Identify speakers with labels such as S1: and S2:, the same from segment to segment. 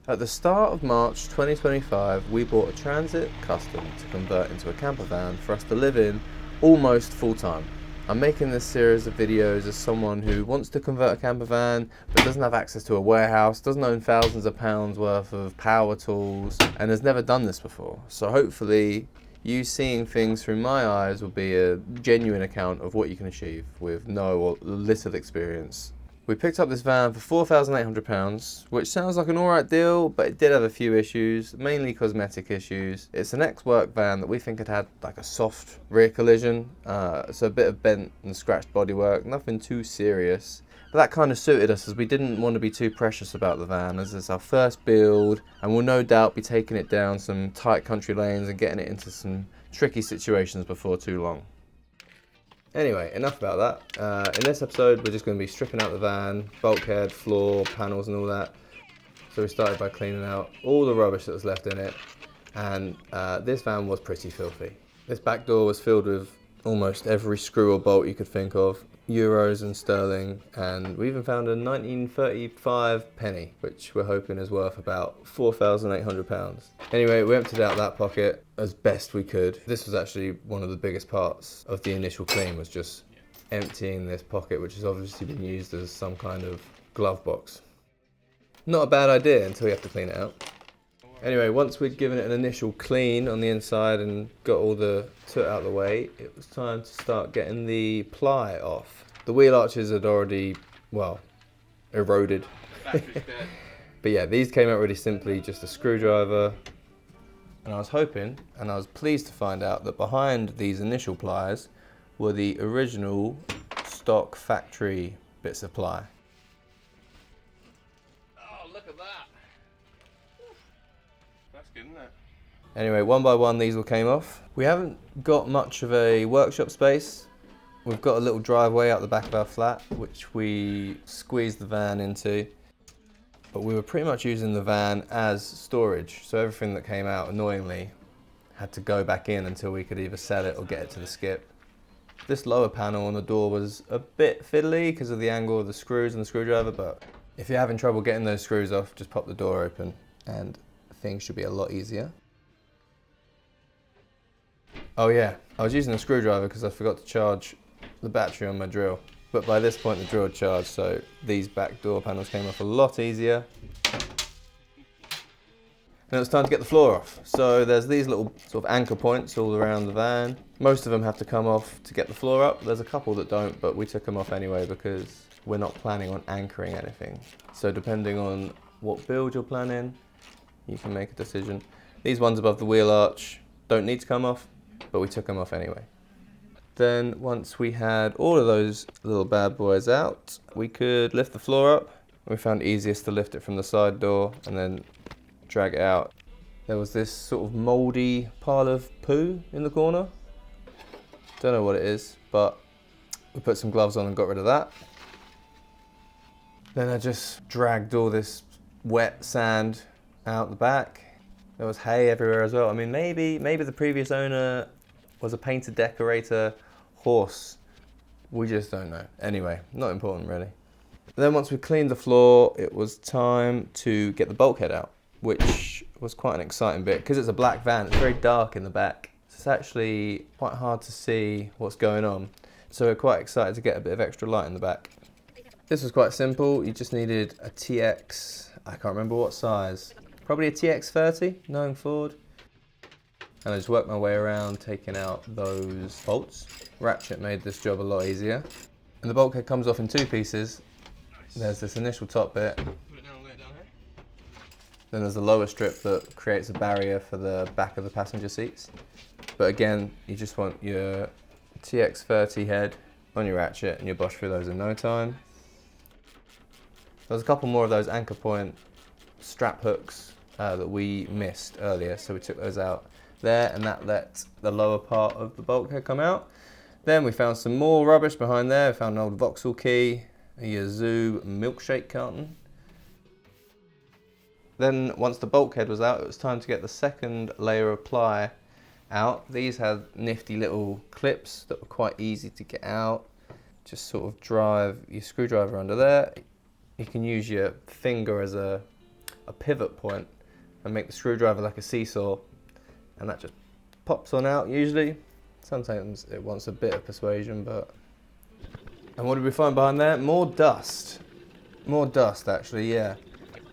S1: At the start of March 2025, we bought a Transit Custom to convert into a camper van for us to live in almost full time. I'm making this series of videos as someone who wants to convert a camper van but doesn't have access to a warehouse, doesn't own thousands of pounds worth of power tools, and has never done this before. So hopefully you seeing things through my eyes will be a genuine account of what you can achieve with no or little experience. We picked up this van for £4,800, which sounds like an alright deal, but it did have a few issues, mainly cosmetic issues. It's an ex-work van that we think had like a soft rear collision, so a bit of bent and scratched bodywork, nothing too serious. But that kind of suited us as we didn't want to be too precious about the van, as it's our first build and we'll no doubt be taking it down some tight country lanes and getting it into some tricky situations before too long. Anyway, enough about that. In this episode, we're just going to be stripping out the van, bulkhead, floor, panels and all that. So we started by cleaning out all the rubbish that was left in it. And this van was pretty filthy. This back door was filled with almost every screw or bolt you could think of, euros and sterling. And we even found a 1935 penny, which we're hoping is worth about £4,800. Anyway, we emptied out that pocket as best we could. This was actually one of the biggest parts of the initial clean, was just emptying this pocket, which has obviously been used as some kind of glove box. Not a bad idea until you have to clean it out. Anyway, once we'd given it an initial clean on the inside and got all the soot out of the way, it was time to start getting the ply off. The wheel arches had already, well, eroded. But yeah, these came out really simply, just a screwdriver. And I was hoping, and I was pleased to find out that behind these initial pliers were the original stock factory bits of ply.
S2: Oh, look at that. That's good, isn't it?
S1: Anyway, one by one these all came off. We haven't got much of a workshop space. We've got a little driveway out the back of our flat, which we squeezed the van into. But we were pretty much using the van as storage, so everything that came out, annoyingly, had to go back in until we could either sell it or get it to the skip. This lower panel on the door was a bit fiddly because of the angle of the screws and the screwdriver, but if you're having trouble getting those screws off, just pop the door open and things should be a lot easier. Oh yeah, I was using a screwdriver because I forgot to charge the battery on my drill. But by this point the drill had charged, so these back door panels came off a lot easier. And it was time to get the floor off. So there's these little sort of anchor points all around the van. Most of them have to come off to get the floor up. There's a couple that don't, but we took them off anyway because we're not planning on anchoring anything. So depending on what build you're planning, you can make a decision. These ones above the wheel arch don't need to come off, but we took them off anyway. Then once we had all of those little bad boys out, we could lift the floor up. We found it easiest to lift it from the side door and then drag it out. There was this sort of mouldy pile of poo in the corner. Don't know what it is, but we put some gloves on and got rid of that. Then I just dragged all this wet sand out the back. There was hay everywhere as well. I mean, maybe the previous owner was a painter decorator horse. We just don't know. Anyway, not important really. Then once we cleaned the floor, it was time to get the bulkhead out, which was quite an exciting bit because it's a black van. It's very dark in the back. It's actually quite hard to see what's going on. So we're quite excited to get a bit of extra light in the back. This was quite simple. You just needed a TX, I can't remember what size. Probably a TX30, knowing Ford. And I just worked my way around taking out those bolts. Ratchet made this job a lot easier. And the bulkhead comes off in two pieces. There's this initial top bit. Then there's the lower strip that creates a barrier for the back of the passenger seats. But again, you just want your TX30 head on your ratchet and you'll bosh through those in no time. There's a couple more of those anchor point strap hooks that we missed earlier, so we took those out there and that let the lower part of the bulkhead come out. Then we found some more rubbish behind there. We found an old Vauxhall key, a Yazoo milkshake carton. Then once the bulkhead was out, it was time to get the second layer of ply out. These had nifty little clips that were quite easy to get out. Just sort of drive your screwdriver under there. You can use your finger as a a pivot point and make the screwdriver like a seesaw, and that just pops on out usually. Sometimes it wants a bit of persuasion, but... And what did we find behind there? More dust. More dust actually, yeah.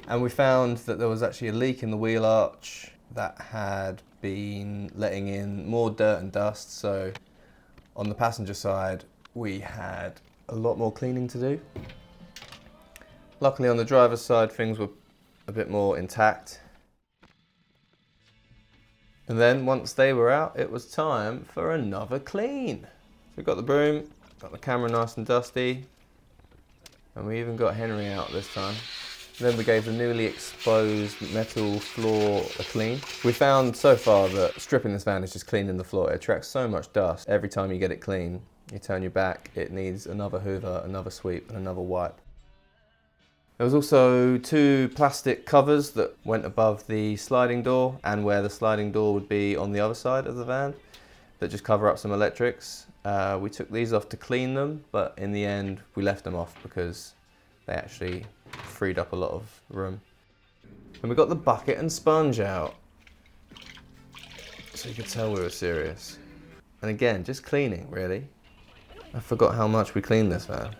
S1: And we found that there was actually a leak in the wheel arch that had been letting in more dirt and dust, so on the passenger side we had a lot more cleaning to do. Luckily on the driver's side things were a bit more intact. And then once they were out, it was time for another clean. So we got the broom, got the camera nice and dusty, and we even got Henry out this time. Then we gave the newly exposed metal floor a clean. We found so far that stripping this van is just cleaning the floor. It attracts so much dust. Every time you get it clean, you turn your back, it needs another hoover, another sweep, and another wipe. There was also 2 plastic covers that went above the sliding door and where the sliding door would be on the other side of the van that just cover up some electrics. We took these off to clean them, but in the end we left them off because they actually freed up a lot of room. And we got the bucket and sponge out, so you could tell we were serious. And again, just cleaning really. I forgot how much we cleaned this van.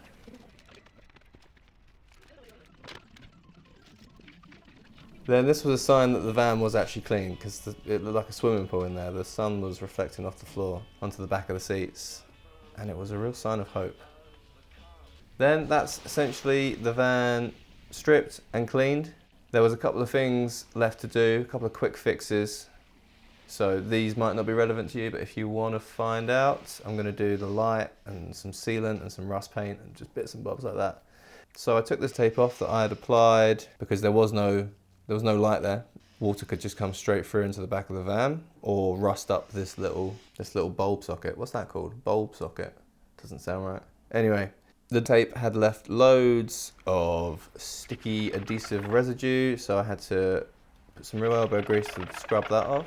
S1: Then this was a sign that the van was actually clean, because it looked like a swimming pool in there. The sun was reflecting off the floor onto the back of the seats, and it was a real sign of hope. Then that's essentially the van stripped and cleaned. There was a couple of things left to do, a couple of quick fixes. So these might not be relevant to you, but if you want to find out, I'm going to do the light and some sealant and some rust paint and just bits and bobs like that. So I took this tape off that I had applied because there was no light there. Water could just come straight through into the back of the van or rust up this little bulb socket. What's that called? Bulb socket. Doesn't sound right. Anyway, the tape had left loads of sticky adhesive residue, so I had to put some real elbow grease to scrub that off.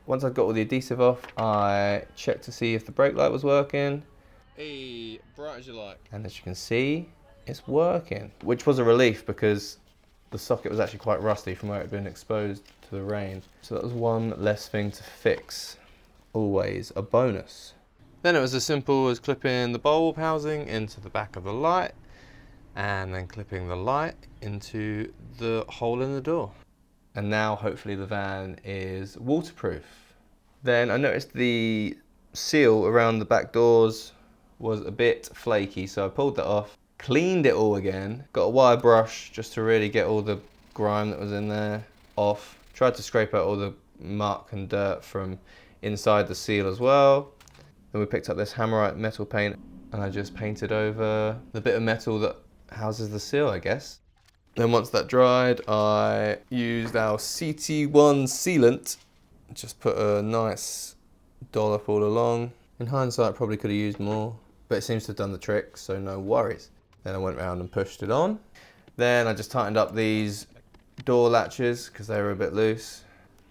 S1: Once I'd got all the adhesive off, I checked to see if the brake light was working.
S2: Hey, bright as you like.
S1: And as you can see, it's working, which was a relief because the socket was actually quite rusty from where it had been exposed to the rain. So that was one less thing to fix. Always a bonus. Then it was as simple as clipping the bulb housing into the back of the light and then clipping the light into the hole in the door. And now hopefully the van is waterproof. Then I noticed the seal around the back doors was a bit flaky, so I pulled that off, cleaned it all again, got a wire brush just to really get all the grime that was in there off, tried to scrape out all the muck and dirt from inside the seal as well. Then we picked up this Hammerite metal paint and I just painted over the bit of metal that houses the seal, I guess. Then once that dried, I used our CT1 sealant, just put a nice dollop all along. In hindsight, I probably could have used more, but it seems to have done the trick, so no worries. Then I went around and pushed it on. Then I just tightened up these door latches because they were a bit loose.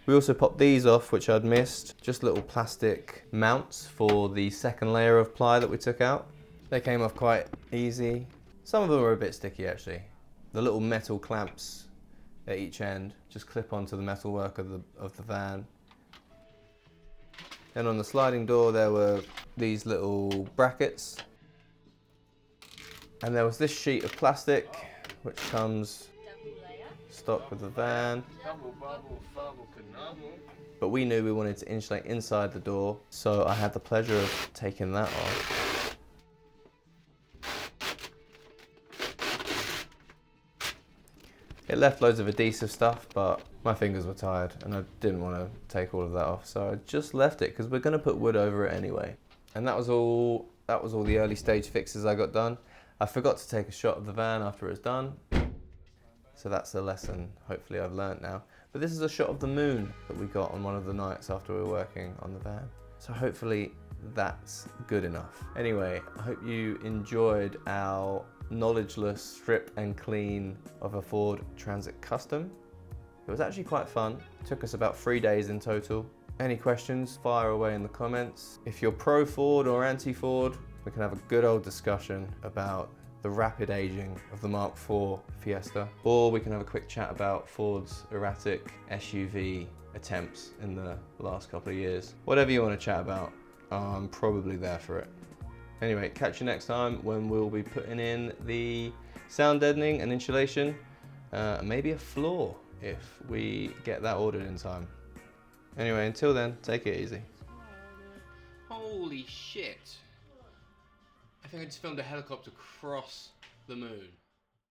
S1: We also popped these off, which I'd missed, just little plastic mounts for the second layer of ply that we took out. They came off quite easy. Some of them were a bit sticky actually. The little metal clamps at each end just clip onto the metalwork of the van. Then on the sliding door there were these little brackets. And there was this sheet of plastic which comes stock with the van. But we knew we wanted to insulate inside the door, so I had the pleasure of taking that off. It left loads of adhesive stuff, but my fingers were tired and I didn't want to take all of that off, so I just left it because we're going to put wood over it anyway. And that was all the early stage fixes I got done. I forgot to take a shot of the van after it was done, so that's a lesson hopefully I've learnt now. But this is a shot of the moon that we got on one of the nights after we were working on the van, so hopefully that's good enough. Anyway, I hope you enjoyed our knowledgeless strip and clean of a Ford Transit Custom. It was actually quite fun. It took us about 3 days in total. Any questions, fire away in the comments. If you're pro Ford or anti Ford, we can have a good old discussion about the rapid aging of the Mark IV Fiesta, or we can have a quick chat about Ford's erratic SUV attempts in the last couple of years. Whatever you want to chat about, I'm probably there for it. Anyway, catch you next time when we'll be putting in the sound deadening and insulation, maybe a floor if we get that ordered in time. Anyway, until then, take it easy.
S2: Holy shit. I think I just filmed a helicopter cross the moon.